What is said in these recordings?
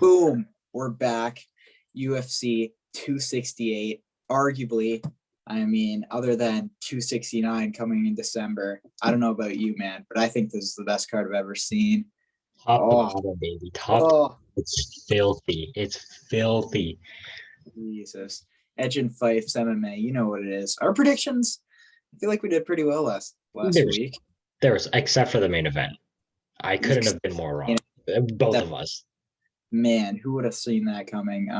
Boom, we're back. UFC 268. Arguably, I mean, other than 269 coming in December. I don't know about you, man, but I think this is the best card I've ever seen. Top to Oh, bottom, baby. Top. oh, It's filthy. It's filthy. Jesus. Edge and Fife's MMA, you know what it is. Our predictions, I feel like we did pretty well last There's, week. except for the main event. I couldn't have been more wrong. Both of us. Man, who would have seen that coming?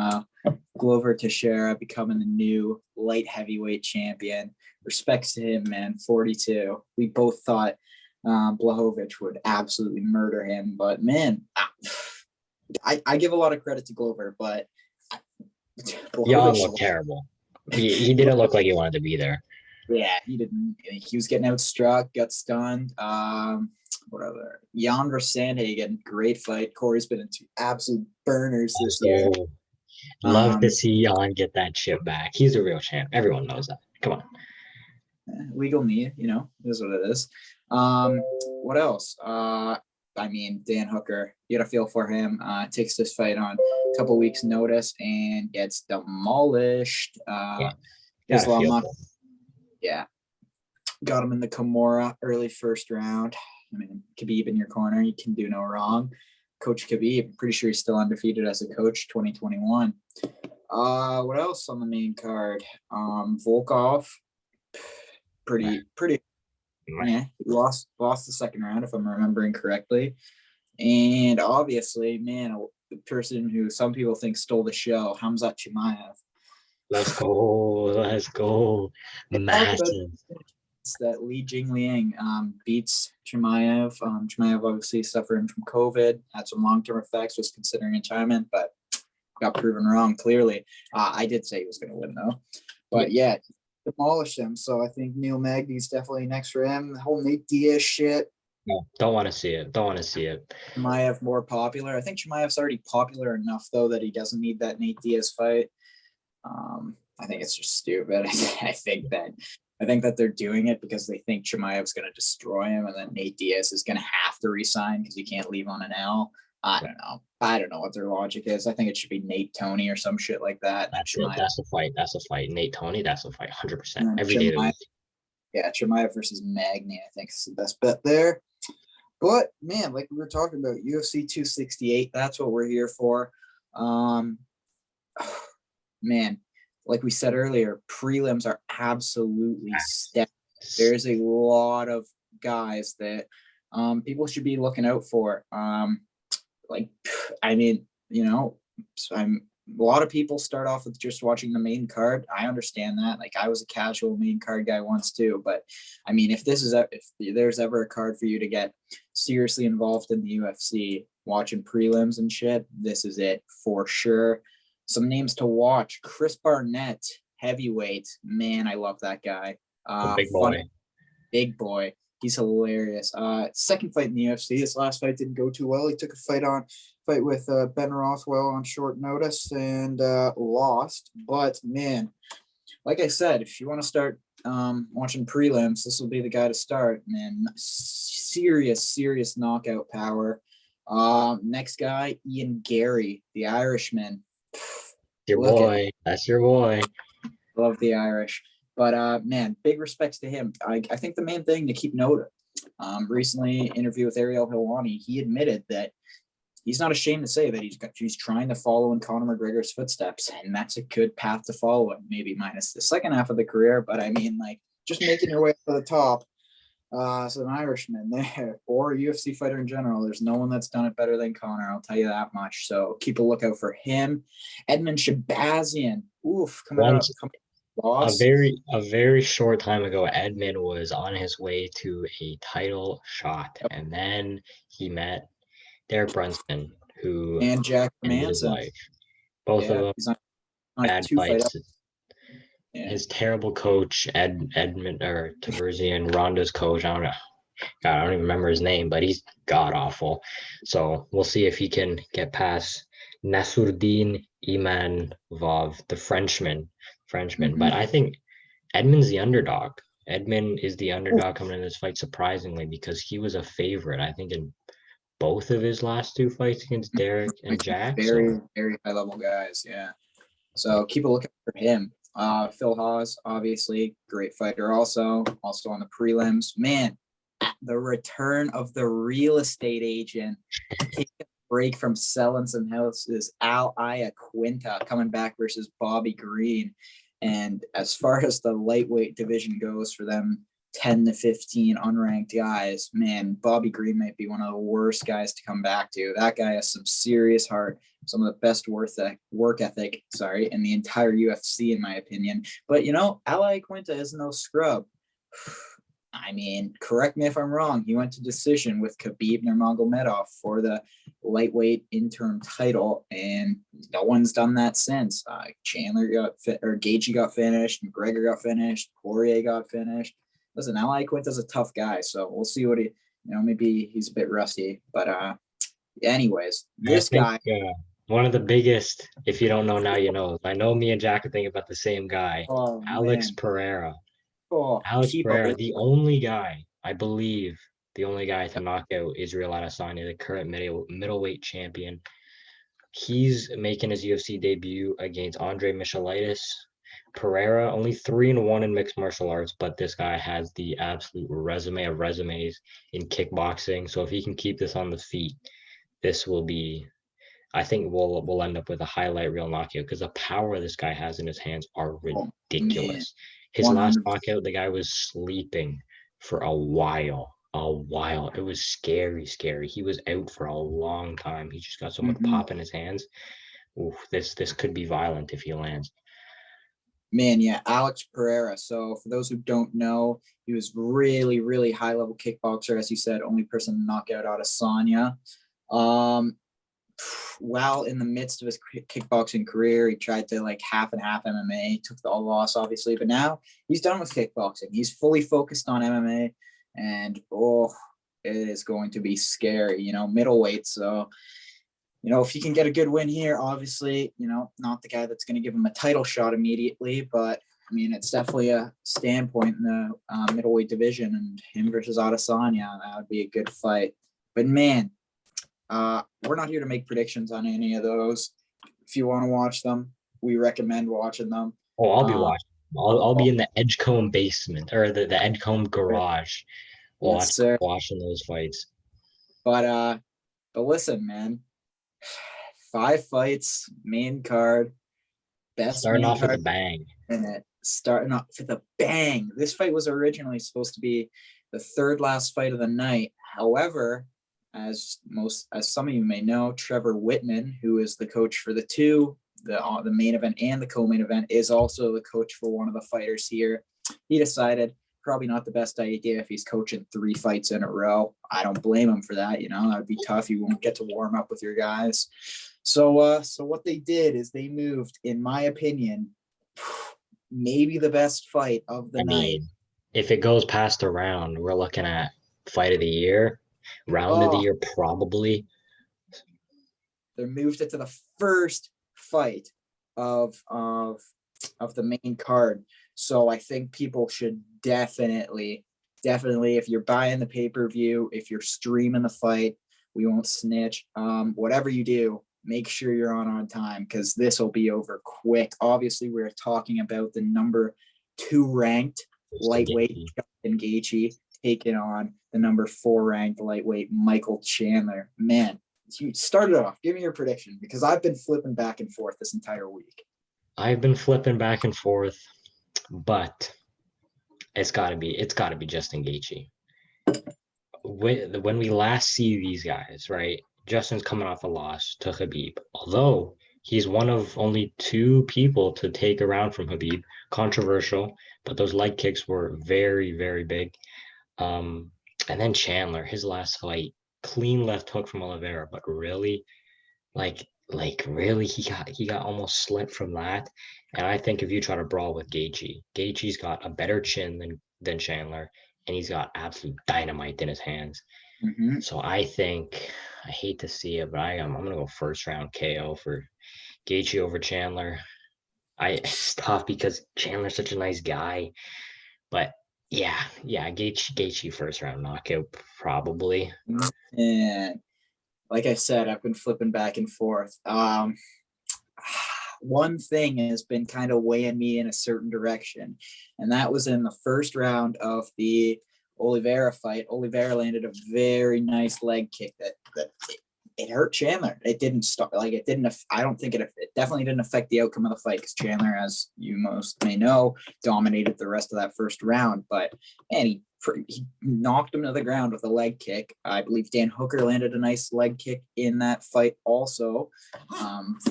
Glover Teixeira becoming the new light heavyweight champion. Respects to him, man. 42. We both thought Blachowicz would absolutely murder him, but man, I give a lot of credit to Glover, but Jan looked terrible. He didn't look like he wanted to be there. Yeah, he didn't. He was getting outstruck, got stunned. What other? Jan Sandhagen, great fight. Corey's been into absolute burners this year. Love to see Jan get that shit back. He's a real champ. Everyone knows that. Come on. Legal knee, you know, is what it is. What else? I mean, Dan Hooker, you got to feel for him. Takes this fight on a couple weeks' notice and gets demolished. Yeah. Got him in the Kimura early first round. I mean, Khabib in your corner, you can do no wrong. Coach Khabib, pretty sure he's still undefeated as a coach, 2021. What else on the main card? Volkov, pretty. Yeah, he lost the second round if I'm remembering correctly. And obviously, man, the person who some people think stole the show, Khamzat Chimaev. Let's go. Massive. That Li Jingliang beats Chimaev. Chimaev obviously suffering from COVID, had some long-term effects, was considering retirement, but got proven wrong clearly. I did say he was going to win though, but yeah, demolished him. So I think Neil Magny's definitely next for him. The whole Nate Diaz shit. No, don't want to see it. Chimaev more popular. I think Chimaev's already popular enough though that he doesn't need that Nate Diaz fight. I think it's just stupid. I think that they're doing it because they think Chimaev's going to destroy him, and then Nate Diaz is going to have to resign because he can't leave on an L. I don't know what their logic is. I think it should be Nate Tony or some shit like that. That's it. That's a fight. Nate Tony, that's a fight. 100%. Every day of the week. Yeah, Chimaev versus Magny, I think is the best bet there. But man, like we were talking about, UFC 268. That's what we're here for. Man, like we said earlier, prelims are absolutely stacked. There's a lot of guys that people should be looking out for. A lot of people start off with just watching the main card. I understand that. Like, I was a casual main card guy once too, but I mean, if there's ever a card for you to get seriously involved in the UFC, watching prelims and shit, this is it for sure. Some names to watch: Chris Barnett, heavyweight. Man, I love that guy. Big boy. He's hilarious. Second fight in the UFC. His last fight didn't go too well. He took a fight with Ben Rothwell on short notice and lost. But man, like I said, if you want to start watching prelims, this will be the guy to start. Man, serious knockout power. Next guy, Ian Gary, the Irishman. That's your boy. Love the Irish. But man, big respects to him. I think the main thing to keep note of, recently interview with Ariel Helwani, he admitted that he's not ashamed to say that he's trying to follow in Conor McGregor's footsteps, and that's a good path to follow, maybe minus the second half of the career. But I mean, like, just making your way to the top. As an Irishman there, or a UFC fighter in general, there's no one that's done it better than Conor. I'll tell you that much. So keep a lookout for him. Edmund Shabazian. A very short time ago, Edmund was on his way to a title shot, and then he met Derek Brunson, who and Jack ended his life. Both of them bad fights. Yeah. His terrible coach, Edmund or Taverzian, Ronda's coach, I don't even remember his name, but he's god awful. So we'll see if he can get past Nasruddin Imanov, the Frenchman. Mm-hmm. But I think Edmund's the underdog. Edmund is the underdog coming in this fight, surprisingly, because he was a favorite, I think, in both of his last 2 fights against Derek and Jack. Very, very high level guys. Yeah. So keep a lookout for him. Phil Hawes, obviously, great fighter also on the prelims. Man, the return of the real estate agent, taking a break from selling some houses, Al Iaquinta coming back versus Bobby Green. And as far as the lightweight division goes for them, 10 to 15 unranked guys, man, Bobby Green might be one of the worst guys to come back to. That guy has some serious heart, some of the best work ethic, in the entire UFC, in my opinion. But, Al Iaquinta is no scrub. I mean, correct me if I'm wrong. He went to decision with Khabib Nurmagomedov for the lightweight interim title, and no one's done that since. Gaethje got finished, McGregor got finished, Poirier got finished. Listen, Al Iaquinta's a tough guy, so we'll see what maybe he's a bit rusty. But anyways, this guy. One of the biggest, if you don't know now, you know. I know me and Jack are thinking about the same guy, Alex Pereira. Alex Pereira, the only guy, I believe, the only guy to knock out Israel Adesanya, the current middleweight champion. He's making his UFC debut against Andre Michelitis. Pereira, only 3-1 in mixed martial arts, but this guy has the absolute resume of resumes in kickboxing. So if he can keep this on the feet, this will be, I think we'll end up with a highlight reel knockout, because the power this guy has in his hands are ridiculous. His 100%. Last knockout, the guy was sleeping for a while. It was scary. He was out for a long time. He just got so much pop in his hands. Oof, this could be violent if he lands. Man, yeah, Alex Pereira. So for those who don't know, he was really, really high-level kickboxer, as you said, only person to knock out Adesanya. While in the midst of his kickboxing career, he tried to half and half MMA, took the loss, obviously, but now he's done with kickboxing. He's fully focused on MMA, and it is going to be scary, middleweight. So, if he can get a good win here, obviously, not the guy that's going to give him a title shot immediately, but I mean, it's definitely a standpoint in the middleweight division, and him versus Adesanya, that would be a good fight. But man, we're not here to make predictions on any of those. If you want to watch them, we recommend watching them. Oh, I'll be watching. I'll be in the Edgecombe basement, or the Edgecombe garage, watching those fights. But listen, man, 5 fights, main card, best starting off with a bang. Starting off with a bang. This fight was originally supposed to be the third last fight of the night. However, as some of you may know, Trevor Whitman, who is the coach for the main event and the co-main event, is also the coach for one of the fighters here. He decided probably not the best idea if he's coaching 3 fights in a row. I don't blame him for that. That would be tough. You won't get to warm up with your guys. So what they did is they moved, in my opinion, maybe the best fight of the night. If it goes past a round, we're looking at fight of the year. Round of the year, probably. They moved it to the first fight of the main card. So I think people should definitely, if you're buying the pay-per-view, if you're streaming the fight, we won't snitch. Whatever you do, make sure you're on time, because this will be over quick. Obviously, we're talking about the number 2 ranked lightweight Justin Gaethje taking on the number 4 ranked lightweight Michael Chandler. Man, you started off. Give me your prediction, because I've been flipping back and forth this entire week. I've been flipping back and forth, but it's got to be Justin Gaethje. When we last see these guys, right? Justin's coming off a loss to Khabib, although he's one of only 2 people to take a round from Khabib. Controversial, but those leg kicks were very, very big. And then Chandler, his last fight, clean left hook from Oliveira, but really, really, he got almost slipped from that. And I think if you try to brawl with Gaethje's got a better chin than Chandler, and he's got absolute dynamite in his hands. Mm-hmm. So I think, I hate to see it, but I'm gonna go first round KO for Gaethje over Chandler. It's tough because Chandler's such a nice guy, but yeah, Gaethje first round knockout probably. And like I said, I've been flipping back and forth. One thing has been kind of weighing me in a certain direction, and that was in the first round of the Oliveira fight. Oliveira landed a very nice leg kick that it hurt Chandler. It didn't stop. Like it didn't. I don't think it definitely didn't affect the outcome of the fight because Chandler, as you most may know, dominated the rest of that first round. But man, he knocked him to the ground with a leg kick. I believe Dan Hooker landed a nice leg kick in that fight also,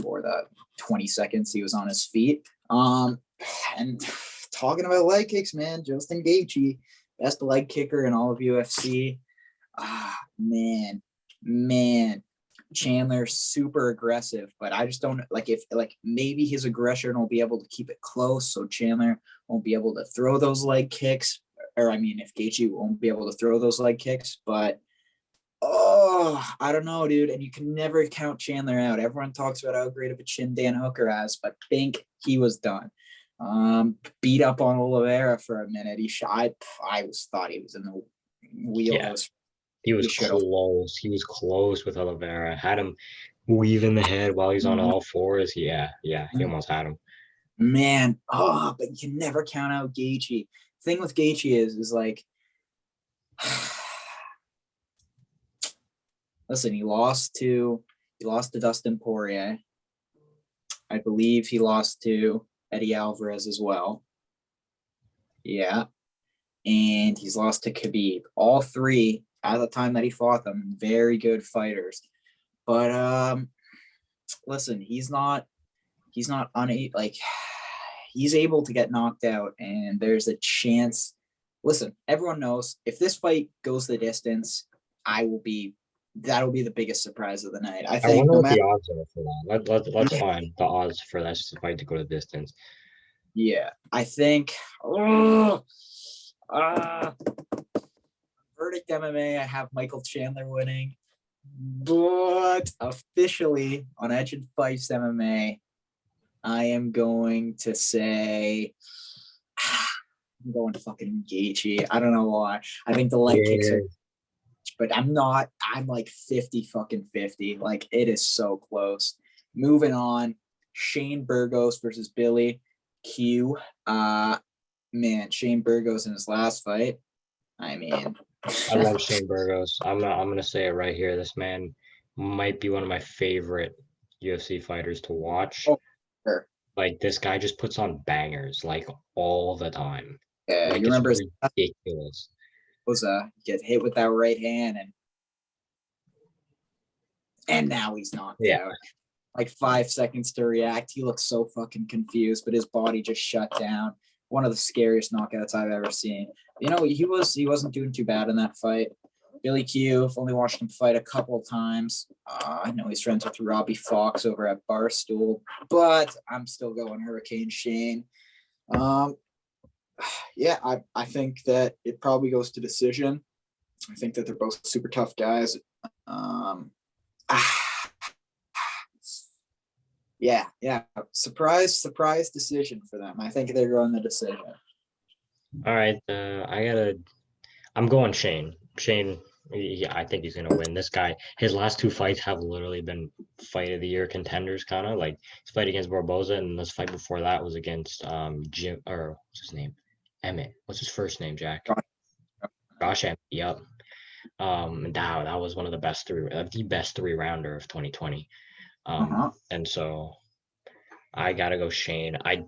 for the 20 seconds he was on his feet. And talking about leg kicks, man, Justin Gaethje, best leg kicker in all of UFC. Man, Chandler super aggressive, but I just don't like if maybe his aggression will be able to keep it close, so Chandler won't be able to throw those leg kicks. Or I mean, if Gaethje won't be able to throw those leg kicks, but I don't know, dude. And you can never count Chandler out. Everyone talks about how great of a chin Dan Hooker has, but I think he was done. Beat up on Oliveira for a minute. He shot. I thought he was in the wheelhouse. He was close. He was close with Oliveira. Had him weaving the head while he's on all fours. He almost had him. Man, but you can never count out Gaethje. Thing with Gaethje is like, listen, he lost to Dustin Poirier. I believe he lost to Eddie Alvarez as well. Yeah. And he's lost to Khabib. All three at the time that he fought them, very good fighters. But listen, he's able to get knocked out, and there's a chance. Listen, everyone knows if this fight goes the distance, that'll be the biggest surprise of the night. I think. I wonder what the odds are for that. Let's find the odds for that fight to go the distance. Yeah, I think. Verdict MMA, I have Michael Chandler winning, but officially on Edge and Fights MMA, I am going to say I'm going to fucking Gaethje. I don't know why. I think the leg kicks are, but I'm not. I'm like 50-50. Like it is so close. Moving on, Shane Burgos versus Billy Q. Man, Shane Burgos in his last fight. I mean, I love Shane Burgos. I'm gonna say it right here. This man might be one of my favorite UFC fighters to watch. Oh, sure. Like this guy just puts on bangers like all the time. Yeah, like, you remember ridiculous. Was get hit with that right hand and now he's knocked out. Like 5 seconds to react. He looks so fucking confused, but his body just shut down. One of the scariest knockouts I've ever seen. You know, he wasn't doing too bad in that fight. Billy Q, I've only watched him fight a couple of times. I know he's friends with Robbie Fox over at Barstool, but I'm still going Hurricane Shane. Yeah, I think that it probably goes to decision. I think that they're both super tough guys. Yeah. Surprise decision for them. I think they're going the decision. All right, I'm going Shane. Shane, yeah, I think he's gonna win. This guy, his last two fights have literally been fight of the year contenders, kind of like his fight against Barboza, and this fight before that was against Jim, or what's his name? Emmett. What's his first name, Jack? Josh Emmett. Yep. That was one of the best three rounder of 2020. And so I gotta go Shane. I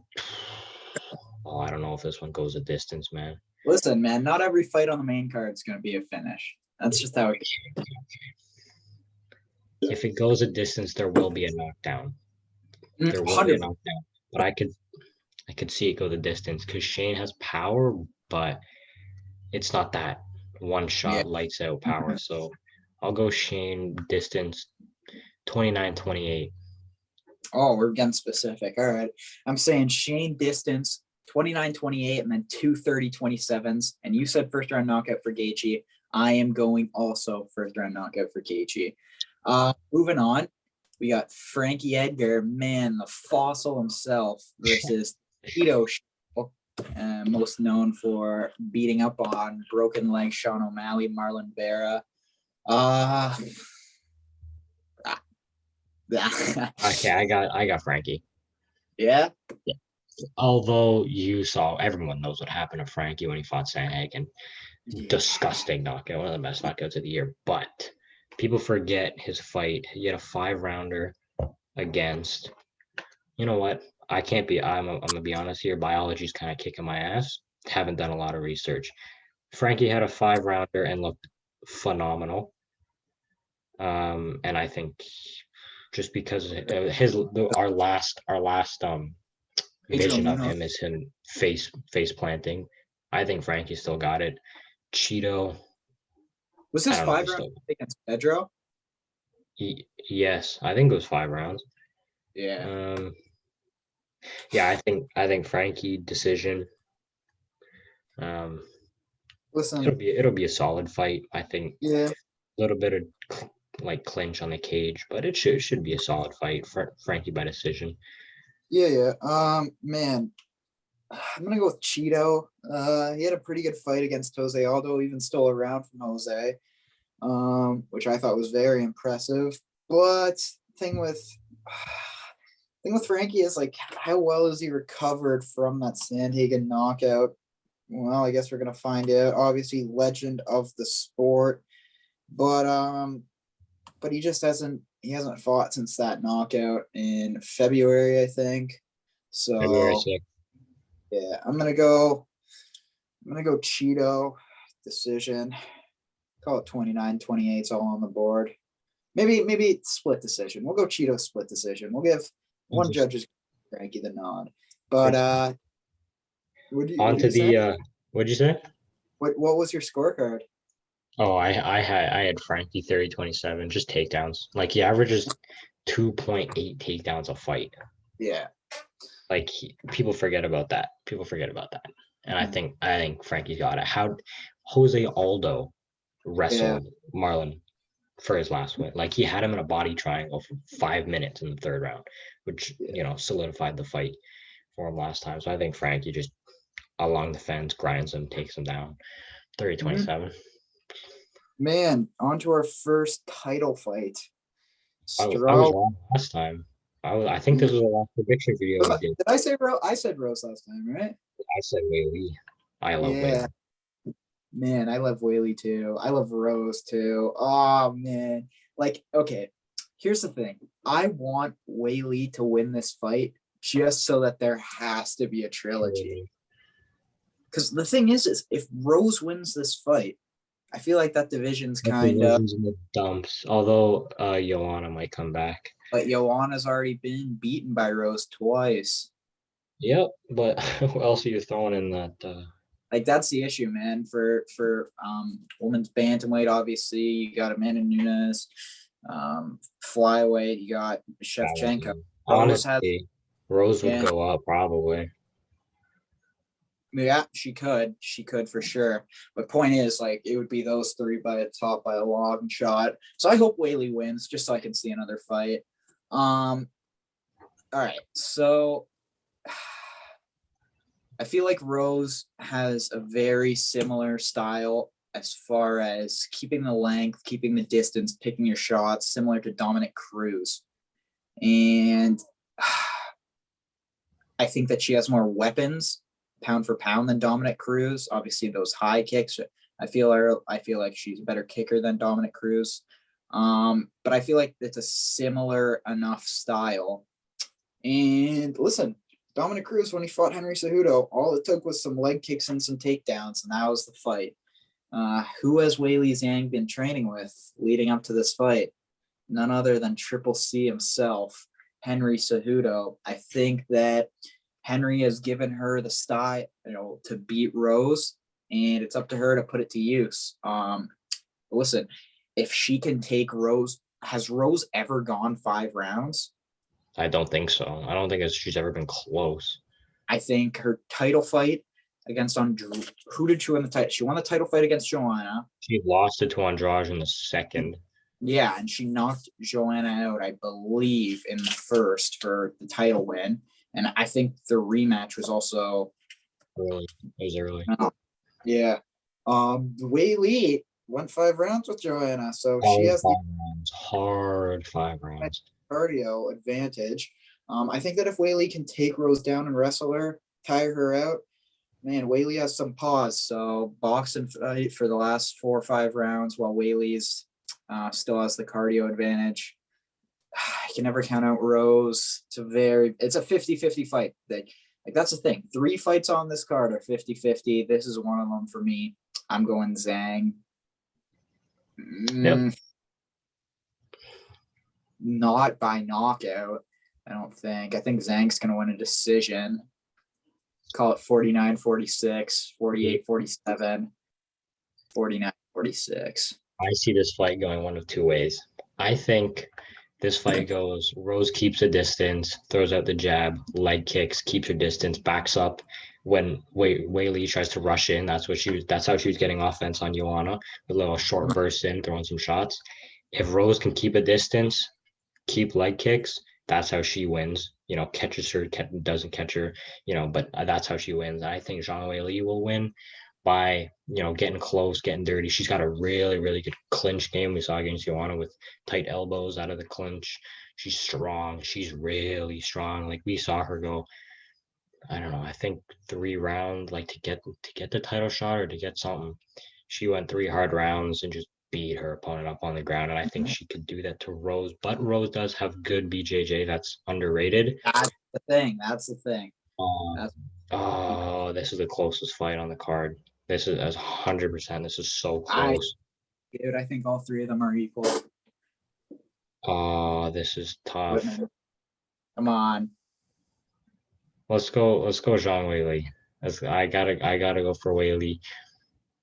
don't know if this one goes a distance, man. Listen, man, not every fight on the main card is going to be a finish. That's just how it goes. If it goes a distance, there will be a knockdown. There will be a knockdown. But I could see it go the distance because Shane has power, but it's not that one shot lights out power. So I'll go Shane distance 29-28. Oh, we're getting specific. All right. I'm saying Shane distance 29-28 and then 230-27s. And you said first round knockout for Gaethje. I am going also first round knockout for Gaethje. Moving on, we got Frankie Edgar, man, the fossil himself, versus Tito, most known for beating up on broken leg Sean O'Malley, Marlon Vera. Okay, I got Frankie. Yeah. Yeah. Although everyone knows what happened to Frankie when he fought Sandhagen. Yeah. Disgusting knockout, one of the best knockouts of the year. But people forget his fight. He had a 5-rounder against. You know what? I'm gonna be honest here. Biology's kind of kicking my ass. Haven't done a lot of research. Frankie had a 5-rounder and looked phenomenal. And I think just because our last vision of him is him face planting. I think Frankie still got it. Cheeto. Was this 5 rounds against Pedro? Yes, I think it was 5 rounds. Yeah. Yeah, I think Frankie decision. Listen, it'll be a solid fight. I think. Yeah. A little bit of like clinch on the cage, but it should be a solid fight for Frankie by decision. Yeah. Man, I'm gonna go with Cheeto. He had a pretty good fight against Jose Aldo, even stole a round from Jose, which I thought was very impressive. But thing with Frankie is like, how well is he recovered from that Sandhagen knockout? Well, I guess we're gonna find out. Obviously, legend of the sport, but he just hasn't fought since that knockout in February, I think. So February 6th. Yeah, I'm gonna go Cheeto decision. Call it 29-28. It's all on the board. Maybe split decision. We'll go Cheeto split decision. We'll give one judge's Frankie the nod. But what'd you say? What was your scorecard? Oh, I had Frankie 30-27, just takedowns. Like he averages 2.8 takedowns a fight. Yeah. Like people forget about that. And I think Frankie got it. How Jose Aldo wrestled Marlon for his last win. Like he had him in a body triangle for 5 minutes in the 3rd round, which solidified the fight for him last time. So I think Frankie just along the fence grinds him, takes him down. 30-27. Man, on to our first title fight. I was wrong last time. I think this was the last prediction for you. Did I say Rose? I said Rose last time, right? I said Weili. I love Weili. Man, I love Weili too. I love Rose too. Oh man. Like, okay, here's the thing. I want Weili to win this fight just so that there has to be a trilogy. Because the thing is if Rose wins this fight, I feel like that division's kind of in the dumps. Although Joanna might come back. But Joanna's already been beaten by Rose twice. Yep, but who else are you throwing in that? Like that's the issue, man. For women's bantamweight, obviously you got Amanda Nunes. Flyweight, you got Shevchenko. Honestly, Rose would go up probably. Yeah, she could for sure. But point is, like, it would be those three by the top by a long shot. So I hope Weili wins just so I can see another fight. All right, so I feel like Rose has a very similar style as far as keeping the length, keeping the distance, picking your shots, similar to Dominic Cruz. And I think that she has more weapons pound for pound than Dominic Cruz. Obviously, those high kicks. I feel like she's a better kicker than Dominic Cruz. But I feel like it's a similar enough style. And listen, Dominic Cruz, when he fought Henry Cejudo, all it took was some leg kicks and some takedowns, and that was the fight. Who has Weili Zhang been training with leading up to this fight? None other than Triple C himself, Henry Cejudo. I think that Henry has given her the style, to beat Rose, and it's up to her to put it to use. Listen, if she can take Rose, has Rose ever gone 5 rounds? I don't think so. I don't think she's ever been close. I think her title fight against who did she win the title? She won the title fight against Joanna. She lost it to Andrade in the 2nd. Yeah, and she knocked Joanna out, I believe, in the 1st for the title win. And I think the rematch was also early. It was early. Yeah. Weili went 5 rounds with Joanna, so she has 5 rounds. Hard 5 rounds. cardio advantage. I think that if Weili can take Rose down and wrestle her, tire her out, man, Weili has some pause. So box and fight for the last 4 or 5 rounds while Weili's still has the cardio advantage. I can never count out Rose. It's a 50-50 fight. Like that's the thing. 3 fights on this card are 50-50. This is one of them for me. I'm going Zhang. Yep. Not by knockout, I don't think. I think Zhang's going to win a decision. Call it 49-46, 48-47, 49-46. I see this fight going one of 2 ways. I think this fight goes Rose keeps a distance, throws out the jab, leg kicks, keeps her distance, backs up. When Weili tries to rush in, that's how she was getting offense on Joanna, with a little short burst in, throwing some shots. If Rose can keep a distance, keep leg kicks, that's how she wins. Catches her, doesn't catch her, but that's how she wins. I think Zhang Weili will win by, getting close, getting dirty. She's got a really, really good clinch game. We saw against Joanna with tight elbows out of the clinch. She's strong. She's really strong. Like we saw her go, I don't know, I think 3 rounds, like to get the title shot or to get something. She went 3 hard rounds and just beat her opponent up on the ground. And I think she could do that to Rose. But Rose does have good BJJ. That's underrated. That's the thing. This is the closest fight on the card. This is 100%. This is so close. I think all 3 of them are equal. This is tough. Come on. Let's go Zhang Weili. I gotta go for Weili.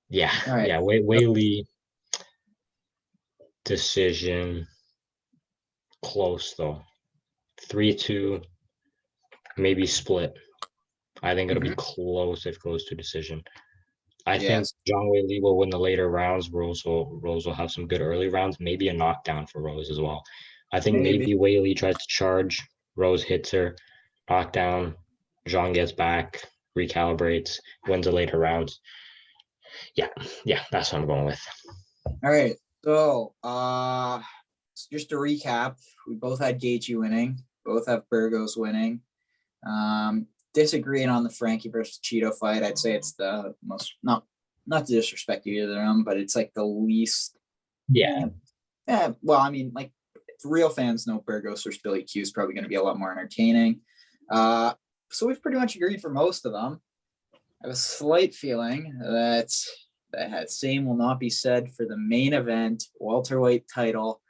Yeah. Right. Yeah, Weili decision. Close though. 3-2, maybe split. I think it'll be close if it goes to decision. I think Zhang Weili will win the later rounds. Rose will have some good early rounds. Maybe a knockdown for Rose as well. I think maybe Weili tries to charge. Rose hits her. Knockdown. Zhang gets back. Recalibrates. Wins the later rounds. Yeah, that's what I'm going with. All right. So, just to recap, we both had Gaethje winning. Both have Burgos winning. Disagreeing on the Frankie versus Cheeto fight. I'd say it's the most, not to disrespect either of them, but it's like the least. Yeah. Well, I mean, like real fans know Burgos versus Billy Q is probably going to be a lot more entertaining. So we've pretty much agreed for most of them. I have a slight feeling that same will not be said for the main event, welterweight title.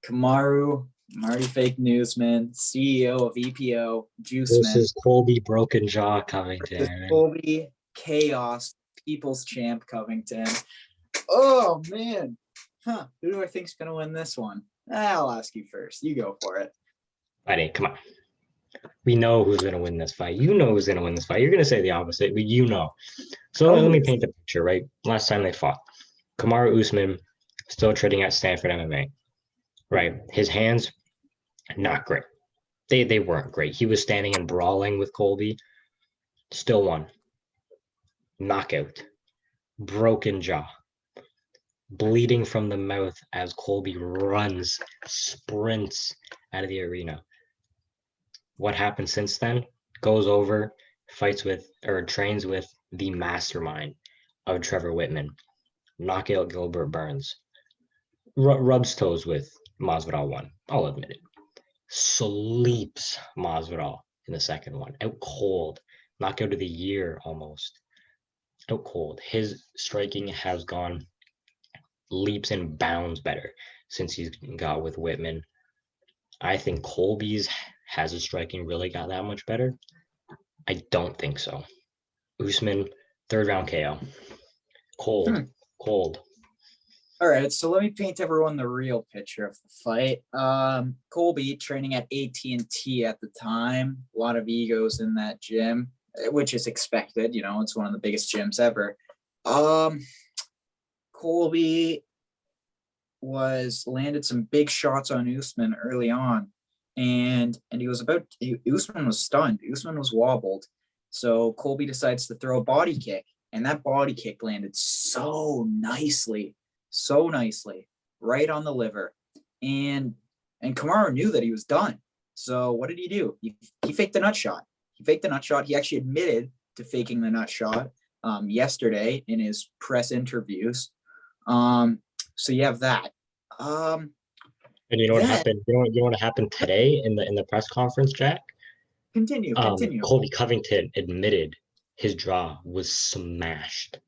Kamaru, Marty Fake Newsman, CEO of EPO, Juiceman. This is Colby Broken Jaw Covington. Colby Chaos, People's Champ Covington. Oh, man. Who do I think is going to win this one? I'll ask you first. You go for it. Buddy, come on. We know who's going to win this fight. You know who's going to win this fight. You're going to say the opposite, but you know. So let me paint the picture, right? Last time they fought, Kamaru Usman still trading at Stanford MMA, right? His hands, not great. They weren't great. He was standing and brawling with Colby. Still won. Knockout. Broken jaw. Bleeding from the mouth as Colby sprints out of the arena. What happened since then? Goes over, trains with the mastermind of Trevor Whitman. Knockout Gilbert Burns. Rubs toes with Masvidal 1. I'll admit it. Sleeps Masvidal in the second one. Out cold. Knockout of the year almost. Out cold. His striking has gone leaps and bounds better since he's got with Whitman. I think Colby's has his striking really got that much better? I don't think so. Usman, 3rd round KO. Cold. All right, so let me paint everyone the real picture of the fight. Colby training at AT&T at the time. A lot of egos in that gym, which is expected. It's one of the biggest gyms ever. Colby landed some big shots on Usman early on. And Usman was stunned. Usman was wobbled. So Colby decides to throw a body kick. And that body kick landed so nicely, right on the liver. And And Kamaru knew that he was done. So what did he do? He faked the nut shot. He actually admitted to faking the nut shot yesterday in his press interviews. So you have that. And you know what happened? You know what happened today in the press conference, Jack? Continue. Colby Covington admitted his jaw was smashed.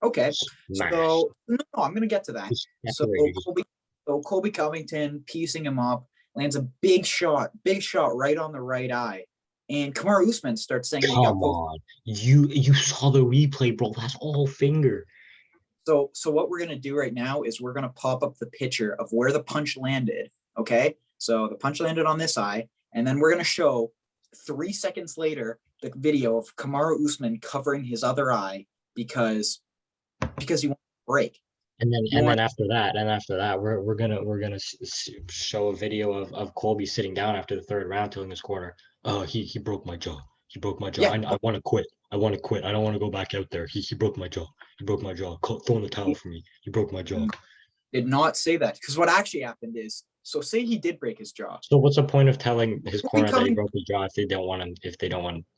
Okay. So no, I'm gonna get to that. So Colby Covington piecing him up, lands a big shot right on the right eye. And Kamaru Usman starts saying, "Come on, you saw the replay, bro. That's all finger." So what we're gonna do right now is we're gonna pop up the picture of where the punch landed. Okay, so the punch landed on this eye, and then we're gonna show 3 seconds later the video of Kamaru Usman covering his other eye because he wants to break. And then after that, we're gonna show a video of Colby sitting down after the third round, telling his corner, "Oh, he broke my jaw. He broke my jaw. Yeah. I want to quit. I want to quit. I don't want to go back out there. He broke my jaw. He broke my jaw. Throw in the towel for me. He broke my jaw." Did not say that, because what actually happened is, so say he did break his jaw. So what's the point of telling his corner that he broke his jaw if they don't want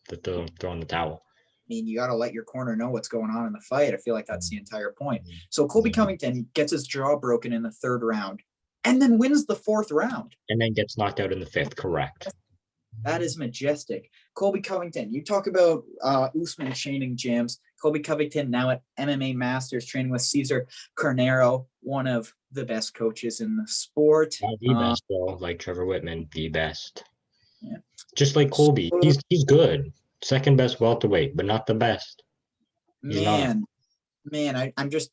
to throw in the towel? I mean, you got to let your corner know what's going on in the fight. I feel like that's the entire point. So Colby Covington gets his jaw broken in the third round and then wins the fourth round. And then gets knocked out in the fifth, correct. That is majestic. Colby Covington, you talk about Usman chaining gyms. Colby Covington now at MMA Masters training with Cesar Carnero, one of the best coaches in the sport. The best, though, like Trevor Whitman, the best. Yeah. Just like Colby, he's good. Second best welterweight, but not the best. Man, I just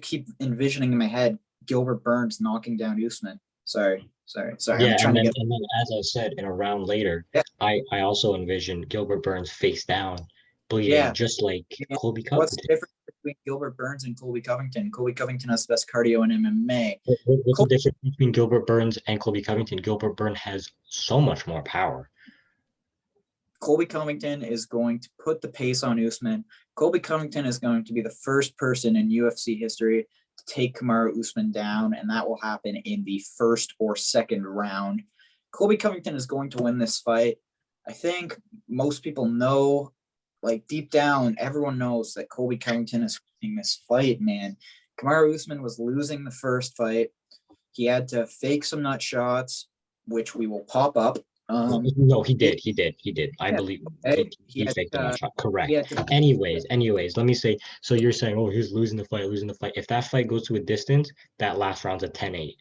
keep envisioning in my head Gilbert Burns knocking down Usman. Sorry. Yeah, and then as I said, in a round later, yeah. I also envisioned Gilbert Burns face down, bleeding, just like Colby Covington. What's the difference between Gilbert Burns and Colby Covington? Colby Covington has the best cardio in MMA. What's the difference between Gilbert Burns and Colby Covington? Gilbert Burns has so much more power. Colby Covington is going to put the pace on Usman. Colby Covington is going to be the first person in UFC history to take Kamaru Usman down, and that will happen in the first or second round. Colby Covington is going to win this fight. I think most people know, like deep down, everyone knows that Colby Covington is winning this fight, man. Kamaru Usman was losing the first fight. He had to fake some nut shots, which we will pop up. No, he did. I believe he faked the nut shot. Correct. Anyways, let me say, so you're saying, oh, he's losing the fight. If that fight goes to a distance, that last round's a 10-8.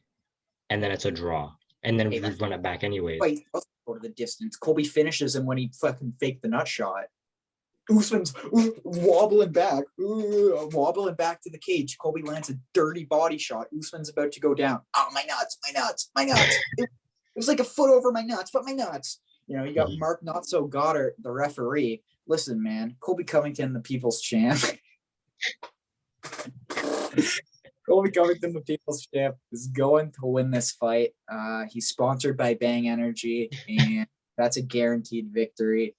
And then it's a draw. And then we run it back anyways. Wait, let's go to the distance. Colby finishes him when he fucking faked the nut shot. Usman's wobbling back to the cage. Colby lands a dirty body shot. Usman's about to go down. Oh, my nuts. It was like a foot over my nuts, but my nuts. You know, you got Mark Not So Goddard, the referee. Listen, man, Colby Covington, the people's champ. Colby Covington, the people's champ, is going to win this fight. He's sponsored by Bang Energy, and that's a guaranteed victory.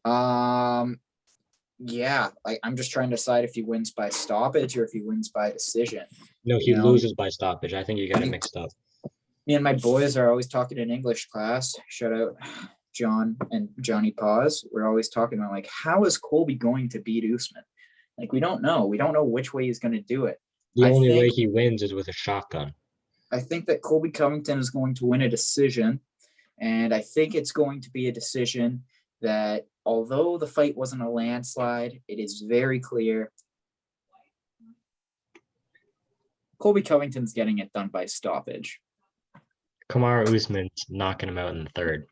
I'm just trying to decide if he wins by stoppage or if he wins by decision. No, he loses by stoppage. I think you got it mixed up. Me and my boys are always talking in English class. Shout out John and Johnny Paz. We're always talking about, like, how is Colby going to beat Usman? Like, we don't know. We don't know which way he's going to do it. The only way he wins is with a shotgun. I think that Colby Covington is going to win a decision. And I think it's going to be a decision that, although the fight wasn't a landslide, it is very clear Colby Covington's getting it done by stoppage. Kamaru Usman's knocking him out in the third.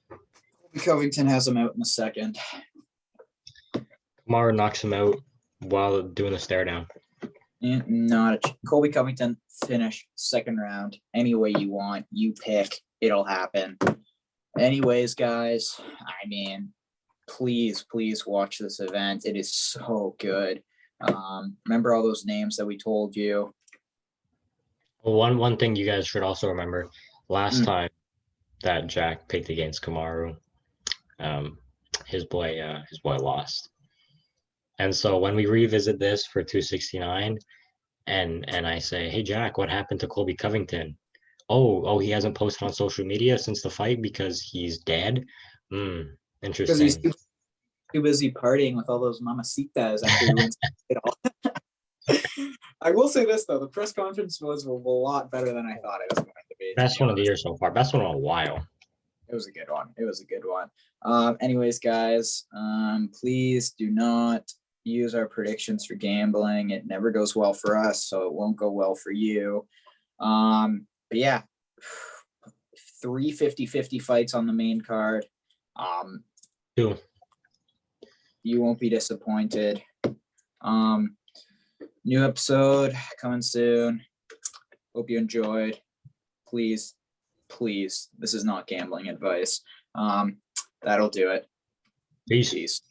Colby Covington has him out in the second. Kamaru knocks him out while doing the stare down. Colby Covington finish second round. Any way you want, you pick. It'll happen. Anyways, guys, I mean, please watch this event. It is so good. Remember all those names that we told you. One thing you guys should also remember. Last time that Jack picked against Kamaru, his boy lost. And so when we revisit this for 269, and I say, hey Jack, what happened to Colby Covington? Oh, he hasn't posted on social media since the fight because he's dead. Because he's Interesting. too busy partying with all those mamacitas after he wins it all. I will say this though, the press conference was a lot better than I thought it was going to be. Best one of the year so far. Best one in a while. It was a good one. It was a good one. Anyways, guys, please do not use our predictions for gambling. It never goes well for us, so it won't go well for you. But yeah, 3 50-50 fights on the main card. Two. You won't be disappointed. New episode coming soon. Hope you enjoyed. Please, this is not gambling advice. That'll do it. Peace. Peace.